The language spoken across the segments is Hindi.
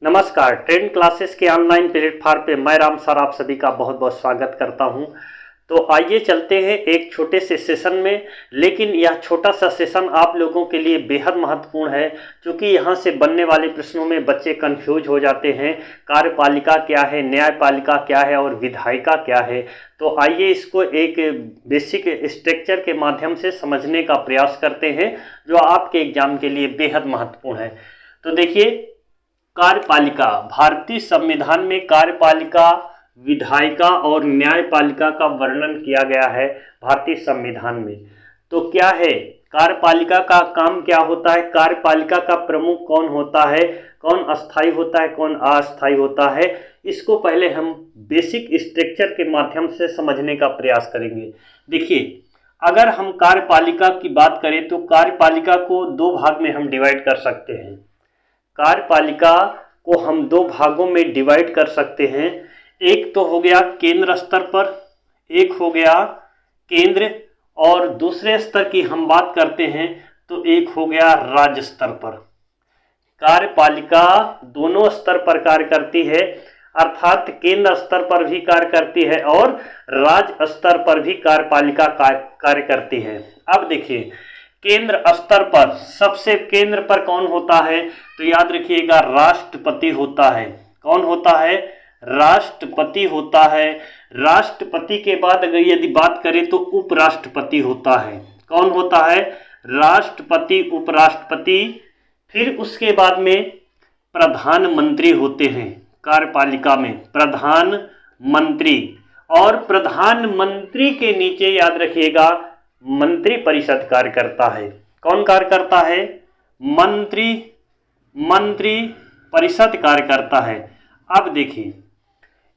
नमस्कार। ट्रेंड क्लासेस के ऑनलाइन प्लेटफॉर्म पे मैं राम सर आप सभी का बहुत बहुत स्वागत करता हूं। तो आइए चलते हैं एक छोटे से सेशन में, लेकिन यह छोटा सा सेशन आप लोगों के लिए बेहद महत्वपूर्ण है, क्योंकि यहाँ से बनने वाले प्रश्नों में बच्चे कंफ्यूज हो जाते हैं। कार्यपालिका क्या है, न्यायपालिका क्या है और विधायिका क्या है। तो आइए इसको एक बेसिक स्ट्रक्चर के माध्यम से समझने का प्रयास करते हैं, जो आपके एग्जाम के लिए बेहद महत्वपूर्ण है। तो देखिए, कार्यपालिका, भारतीय संविधान में कार्यपालिका, विधायिका और न्यायपालिका का वर्णन किया गया है भारतीय संविधान में। तो क्या है कार्यपालिका का काम, क्या होता है, कार्यपालिका का प्रमुख कौन होता है, कौन अस्थायी होता है, कौन अस्थायी होता है, इसको पहले हम बेसिक स्ट्रक्चर के माध्यम से समझने का प्रयास करेंगे। देखिए, अगर हम कार्यपालिका की बात करें तो कार्यपालिका को दो भाग में हम डिवाइड कर सकते हैं। कार्यपालिका को हम दो भागों में डिवाइड कर सकते हैं। एक तो हो गया केंद्र स्तर पर, एक हो गया केंद्र, और दूसरे स्तर की हम बात करते हैं तो एक हो गया राज्य स्तर पर। कार्यपालिका दोनों स्तर पर कार्य करती है, अर्थात केंद्र स्तर पर भी कार्य करती है और राज्य स्तर पर भी कार्यपालिका कार्य करती है। अब देखिए, केंद्र स्तर पर सबसे केंद्र पर कौन होता है, तो याद रखिएगा राष्ट्रपति होता है। कौन होता है? राष्ट्रपति होता है। राष्ट्रपति के बाद अगर यदि बात करें तो उपराष्ट्रपति होता है। कौन होता है? राष्ट्रपति, उपराष्ट्रपति। फिर उसके बाद में प्रधानमंत्री होते हैं कार्यपालिका में, प्रधानमंत्री। और प्रधानमंत्री के नीचे याद रखिएगा मंत्री परिषद कार्य करता है। कौन कार्य करता है? मंत्री परिषद कार्य करता है। अब देखिए,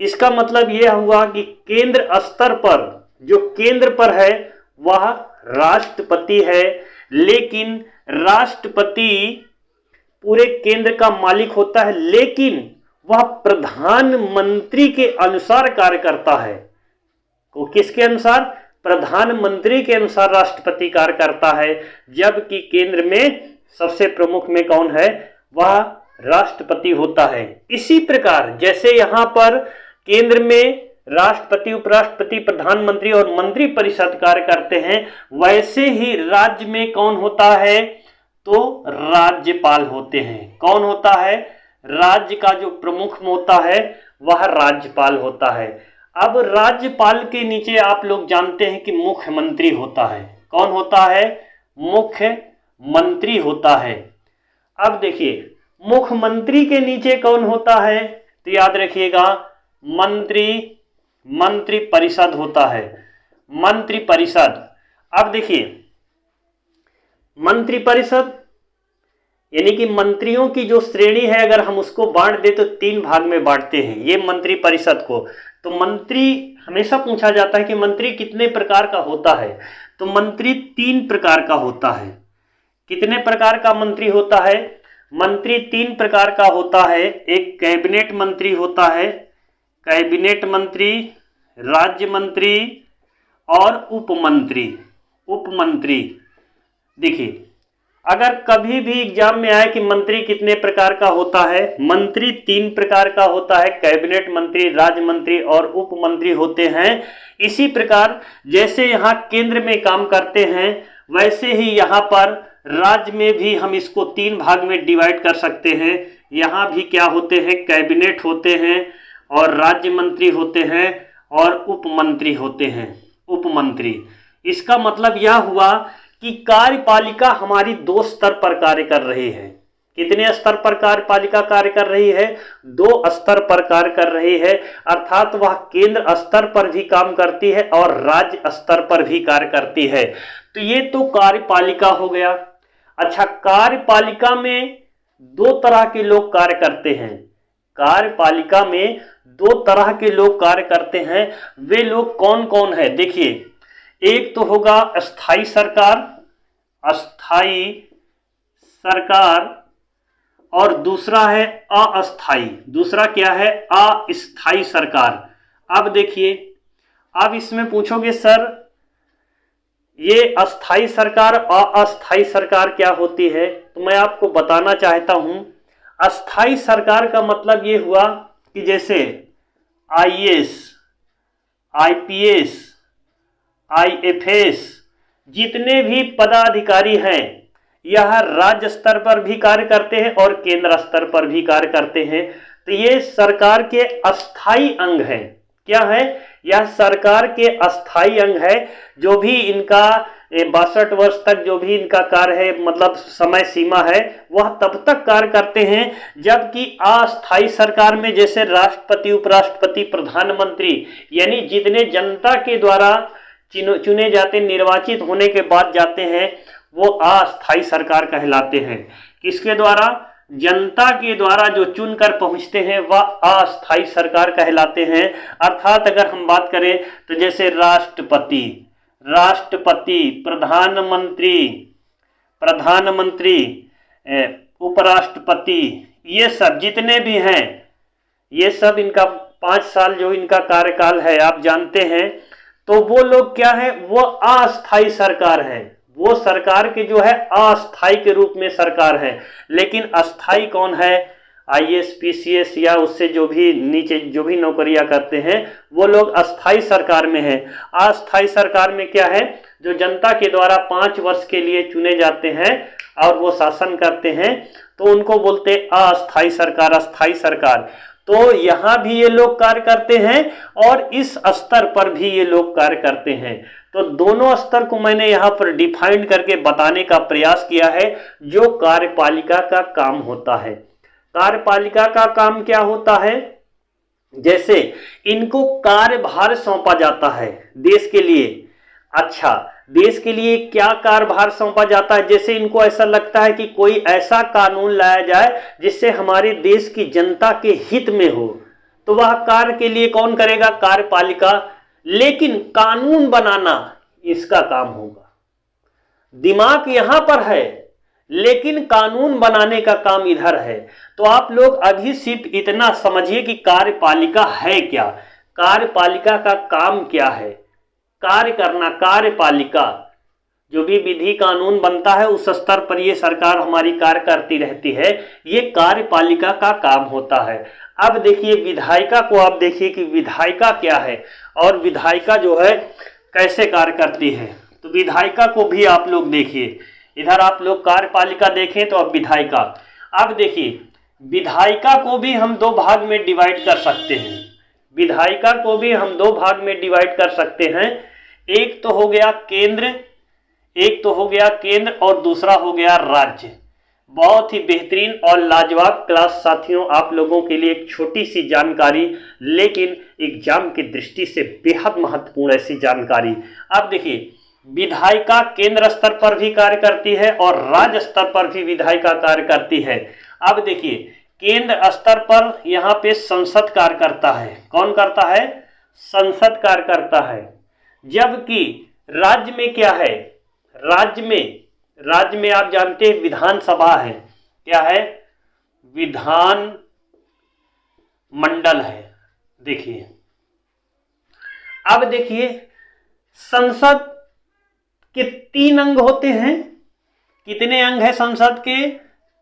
इसका मतलब यह हुआ कि केंद्र स्तर पर, जो केंद्र पर है वह राष्ट्रपति है, लेकिन राष्ट्रपति पूरे केंद्र का मालिक होता है, लेकिन वह प्रधानमंत्री के अनुसार कार्य करता है। तो किसके अनुसार? प्रधानमंत्री के अनुसार राष्ट्रपति कार्य करता है, जबकि केंद्र में सबसे प्रमुख में कौन है? वह राष्ट्रपति होता है। इसी प्रकार जैसे यहाँ पर केंद्र में राष्ट्रपति, उपराष्ट्रपति, प्रधानमंत्री और मंत्री परिषद कार्य करते हैं, वैसे ही राज्य में कौन होता है? तो राज्यपाल होते हैं। कौन होता है? राज्य का जो प्रमुख होता है वह राज्यपाल होता है। अब राज्यपाल के नीचे आप लोग जानते हैं कि मुख्यमंत्री होता है। कौन होता है? मुख्यमंत्री होता है। अब देखिए, मुख्यमंत्री के नीचे कौन होता है? तो याद रखिएगा मंत्री परिषद होता है। मंत्री परिषद। अब देखिए, मंत्री परिषद यानी कि मंत्रियों की जो श्रेणी है, अगर हम उसको बांट दे तो तीन भाग में बांटते हैं ये मंत्री परिषद को। तो मंत्री, हमेशा पूछा जाता है कि मंत्री कितने प्रकार का होता है, तो मंत्री तीन प्रकार का होता है। कितने प्रकार का मंत्री होता है? मंत्री तीन प्रकार का होता है। एक कैबिनेट मंत्री होता है, कैबिनेट मंत्री, राज्य मंत्री और उपमंत्री। उपमंत्री, देखिए, अगर कभी भी एग्जाम में आए कि मंत्री कितने प्रकार का होता है, मंत्री तीन प्रकार का होता है, कैबिनेट मंत्री, राज्य मंत्री और उपमंत्री होते हैं। इसी प्रकार जैसे यहाँ केंद्र में काम करते हैं, वैसे ही यहाँ पर राज्य में भी हम इसको तीन भाग में डिवाइड कर सकते हैं। यहाँ भी क्या होते हैं? कैबिनेट होते हैं और राज्य मंत्री होते हैं और उपमंत्री होते हैं। उपमंत्री, इसका मतलब यह हुआ कि कार्यपालिका हमारी दो स्तर पर कार्य कर रही है। कितने स्तर पर कार्यपालिका कार्य कर रही है? दो स्तर पर कार्य कर रही है, अर्थात वह केंद्र स्तर पर भी काम करती है और राज्य स्तर पर भी कार्य करती है। तो ये तो कार्यपालिका हो गया। अच्छा, कार्यपालिका में दो तरह के लोग कार्य करते हैं। कार्यपालिका में दो तरह के लोग कार्य करते हैं। वे लोग कौन कौन है? देखिए, एक तो होगा अस्थाई सरकार, अस्थाई सरकार, और दूसरा है अस्थाई। दूसरा क्या है? अस्थाई सरकार। अब देखिए, अब इसमें पूछोगे सर ये अस्थाई सरकार, अस्थाई सरकार क्या होती है? तो मैं आपको बताना चाहता हूं, अस्थाई सरकार का मतलब ये हुआ कि जैसे आईएएस, आईपीएस, आईएफएस जितने भी पदाधिकारी हैं यह राज्य स्तर पर भी कार्य करते हैं और केंद्र स्तर पर भी कार्य करते हैं। तो ये सरकार के अस्थाई अंग हैं। क्या है? यह सरकार के अस्थाई अंग है। जो भी इनका 62 वर्ष तक जो भी इनका कार्य है, मतलब समय सीमा है, वह तब तक कार्य करते हैं। जबकि अस्थाई सरकार में जैसे राष्ट्रपति, उपराष्ट्रपति, प्रधानमंत्री, यानी जितने जनता के द्वारा चुने जाते, निर्वाचित होने के बाद जाते हैं, वो अस्थाई सरकार कहलाते हैं। किसके द्वारा? जनता के द्वारा जो चुनकर पहुंचते हैं वह अस्थाई सरकार कहलाते हैं। अर्थात अगर हम बात करें तो जैसे राष्ट्रपति, प्रधानमंत्री, उपराष्ट्रपति, ये सब जितने भी हैं, ये सब इनका 5 साल जो इनका कार्यकाल है आप जानते हैं। तो वो लोग क्या है? वो अस्थाई सरकार है। वो सरकार के जो है अस्थाई के रूप में सरकार है। लेकिन अस्थाई कौन है? आईएएस, पीसीएस या उससे जो भी नीचे जो भी नौकरियां करते हैं वो लोग अस्थाई सरकार में हैं। अस्थाई सरकार में क्या है? जो जनता के द्वारा 5 वर्ष के लिए चुने जाते हैं और वो शासन करते हैं, तो उनको बोलते अस्थाई सरकार, अस्थाई सरकार। तो यहाँ भी ये लोग कार्य करते हैं और इस स्तर पर भी ये लोग कार्य करते हैं। तो दोनों स्तर को मैंने यहाँ पर डिफाइन करके बताने का प्रयास किया है जो कार्यपालिका का काम होता है। कार्यपालिका का काम क्या होता है? जैसे इनको कार्यभार सौंपा जाता है देश के लिए। अच्छा, देश के लिए क्या कार्यभार सौंपा जाता है? जैसे इनको ऐसा लगता है कि कोई ऐसा कानून लाया जाए जिससे हमारे देश की जनता के हित में हो, तो वह कार्य के लिए कौन करेगा? कार्यपालिका। लेकिन कानून बनाना इसका काम होगा। दिमाग यहां पर है लेकिन कानून बनाने का काम इधर है। तो आप लोग अभी सिर्फ इतना समझिए कि कार्यपालिका है क्या, कार्यपालिका का काम क्या है। कार्य करना, कार्यपालिका जो भी विधि कानून बनता है उस स्तर पर ये सरकार हमारी कार्य करती रहती है, ये कार्यपालिका का काम होता है। अब देखिए विधायिका को, आप देखिए कि विधायिका क्या है और विधायिका जो है कैसे कार्य करती है। तो विधायिका को भी आप लोग देखिए, इधर आप लोग कार्यपालिका देखें तो अब विधायिका। अब देखिए विधायिका को भी हम 2 भाग में डिवाइड कर सकते हैं। विधायिका को भी हम 2 भाग में डिवाइड कर सकते हैं। एक तो हो गया केंद्र और दूसरा हो गया राज्य। बहुत ही बेहतरीन और लाजवाब क्लास साथियों, आप लोगों के लिए एक छोटी सी जानकारी, लेकिन एग्जाम की दृष्टि से बेहद महत्वपूर्ण ऐसी जानकारी। अब देखिए विधायिका केंद्र स्तर पर भी कार्य करती है और राज्य स्तर पर भी विधायिका कार्य करती है। अब देखिए केंद्र स्तर पर यहाँ पे संसद कार्य करता है। कौन करता है? संसद कार्य करता है। जबकि राज्य में क्या है? राज्य में आप जानते हैं विधानसभा है। क्या है? विधान मंडल है। देखिए अब देखिए संसद के 3 अंग होते हैं। कितने अंग है संसद के?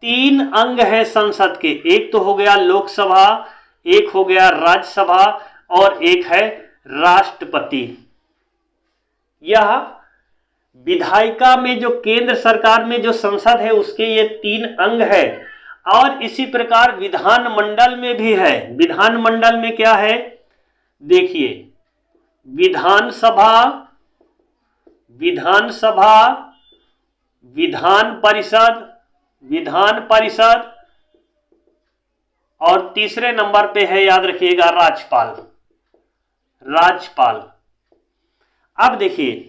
3 अंग है संसद के। एक तो हो गया लोकसभा, एक हो गया राज्यसभा और एक है राष्ट्रपति। यह विधायिका में जो केंद्र सरकार में जो संसद है उसके ये 3 अंग है। और इसी प्रकार विधानमंडल में भी है। विधानमंडल में क्या है? देखिए विधानसभा, विधान परिषद और तीसरे नंबर पे है, याद रखिएगा, राज्यपाल। अब देखिए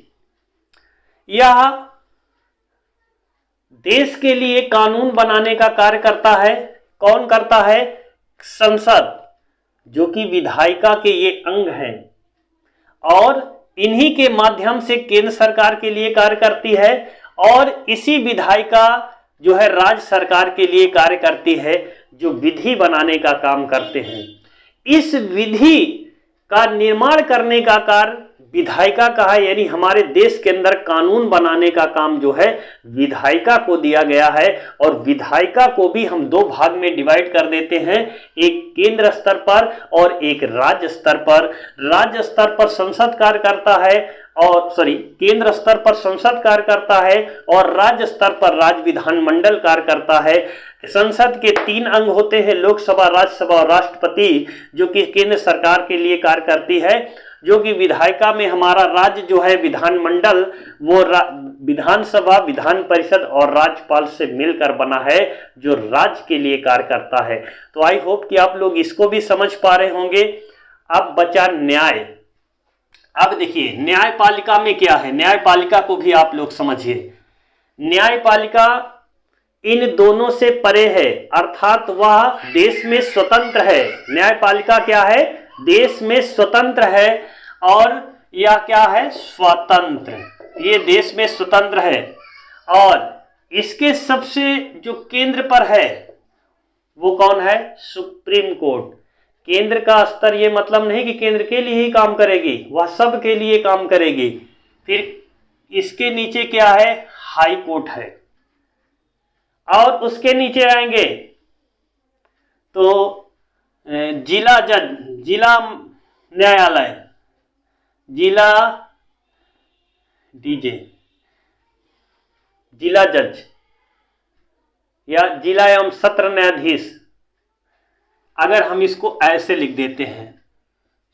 यह देश के लिए कानून बनाने का कार्य करता है। कौन करता है? संसद, जो कि विधायिका के ये अंग हैं और इन्हीं के माध्यम से केंद्र सरकार के लिए कार्य करती है और इसी विधायिका जो है राज्य सरकार के लिए कार्य करती है, जो विधि बनाने का काम करते हैं। इस विधि का निर्माण करने का कार्य विधायिका का है, यानी हमारे देश के अंदर कानून बनाने का काम जो है विधायिका को दिया गया है। और विधायिका को भी हम दो भाग में डिवाइड कर देते हैं, एक केंद्र स्तर पर और एक राज्य स्तर पर। राज्य स्तर पर संसद कार्य करता है और केंद्र स्तर पर संसद कार्य करता है और राज्य स्तर पर राज्य विधानमंडल कार्य करता है। संसद के 3 अंग होते हैं, लोकसभा, राज्यसभा और राष्ट्रपति, जो कि केंद्र सरकार के लिए कार्य करती है। जो कि विधायिका में हमारा राज्य जो है विधानमंडल, वो विधानसभा, विधान परिषद और राज्यपाल से मिलकर बना है, जो राज्य के लिए कार्य करता है। तो आई होप कि आप लोग इसको भी समझ पा रहे होंगे। अब बचा न्याय। अब देखिए न्यायपालिका में क्या है, न्यायपालिका को भी आप लोग समझिए। न्यायपालिका इन दोनों से परे है, अर्थात वह देश में स्वतंत्र है। न्यायपालिका क्या है, देश में स्वतंत्र है। और यह क्या है, स्वतंत्र, ये देश में स्वतंत्र है। और इसके सबसे जो केंद्र पर है वो कौन है, सुप्रीम कोर्ट। केंद्र का स्तर ये मतलब नहीं कि केंद्र के लिए ही काम करेगी, वह सब के लिए काम करेगी। फिर इसके नीचे क्या है, हाई कोर्ट है। और उसके नीचे आएंगे तो जिला जज, जिला न्यायालय, जिला जिला जज या जिला एवं सत्र न्यायाधीश। अगर हम इसको ऐसे लिख देते हैं,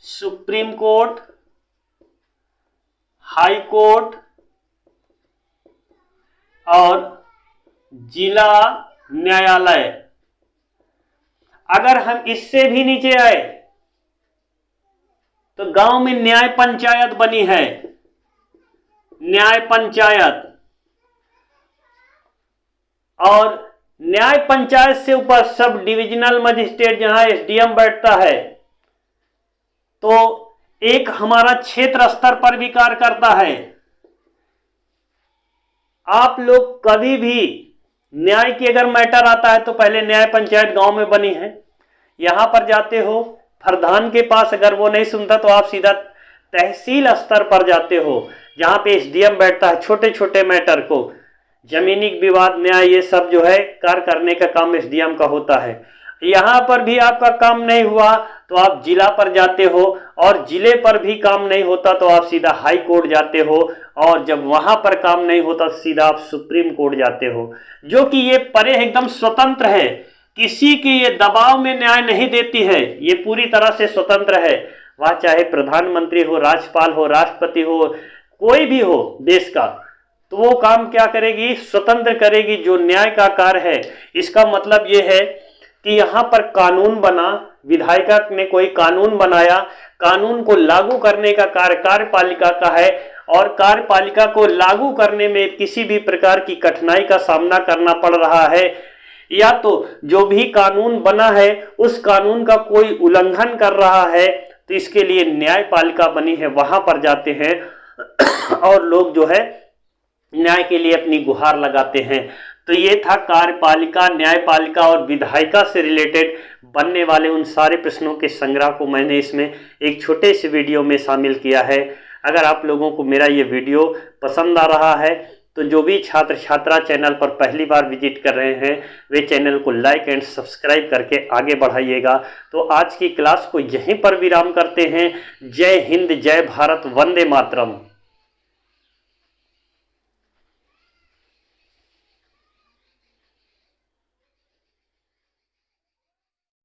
सुप्रीम कोर्ट, हाई कोर्ट और जिला न्यायालय। अगर हम इससे भी नीचे आए तो गांव में न्याय पंचायत बनी है, न्याय पंचायत। और न्याय पंचायत से ऊपर सब डिविजनल मजिस्ट्रेट, जहां एसडीएम बैठता है। तो एक हमारा क्षेत्र स्तर पर भी कार्य करता है। आप लोग कभी भी न्याय की अगर मैटर आता है तो पहले न्याय पंचायत गांव में बनी है, यहां पर जाते हो प्रधान के पास, अगर वो नहीं सुनता तो आप सीधा तहसील स्तर पर जाते हो, जहां पे एसडीएम बैठता है। छोटे छोटे मैटर को, जमीनी विवाद, न्याय, ये सब जो है कार्य करने का काम एसडीएम का होता है। यहां पर भी आपका काम नहीं हुआ तो आप जिला पर जाते हो, और जिले पर भी काम नहीं होता तो आप सीधा हाई कोर्ट जाते हो, और जब वहां पर काम नहीं होता तो सीधा आप सुप्रीम कोर्ट जाते हो। जो कि ये परे एकदम स्वतंत्र है, किसी के ये दबाव में न्याय नहीं देती है, ये पूरी तरह से स्वतंत्र है। वह चाहे प्रधानमंत्री हो, राज्यपाल हो, राष्ट्रपति हो, कोई भी हो देश का, तो वो काम क्या करेगी, स्वतंत्र करेगी जो न्याय का कार्य है। इसका मतलब ये है कि यहाँ पर कानून बना, विधायिका ने कोई कानून बनाया, कानून को लागू करने का कार्य कार्यपालिका का है। और कार्यपालिका को लागू करने में किसी भी प्रकार की कठिनाई का सामना करना पड़ रहा है, या तो जो भी कानून बना है उस कानून का कोई उल्लंघन कर रहा है, तो इसके लिए न्यायपालिका बनी है, वहां पर जाते हैं और लोग जो है न्याय के लिए अपनी गुहार लगाते हैं। तो ये था कार्यपालिका, न्यायपालिका और विधायिका से रिलेटेड बनने वाले उन सारे प्रश्नों के संग्रह को मैंने इसमें एक छोटे से वीडियो में शामिल किया है। अगर आप लोगों को मेरा ये वीडियो पसंद आ रहा है तो जो भी छात्र छात्रा चैनल पर पहली बार विजिट कर रहे हैं वे चैनल को लाइक एंड सब्सक्राइब करके आगे बढ़ाइएगा। तो आज की क्लास को यहीं पर विराम करते हैं। जय हिंद, जय भारत, वंदे मातरम।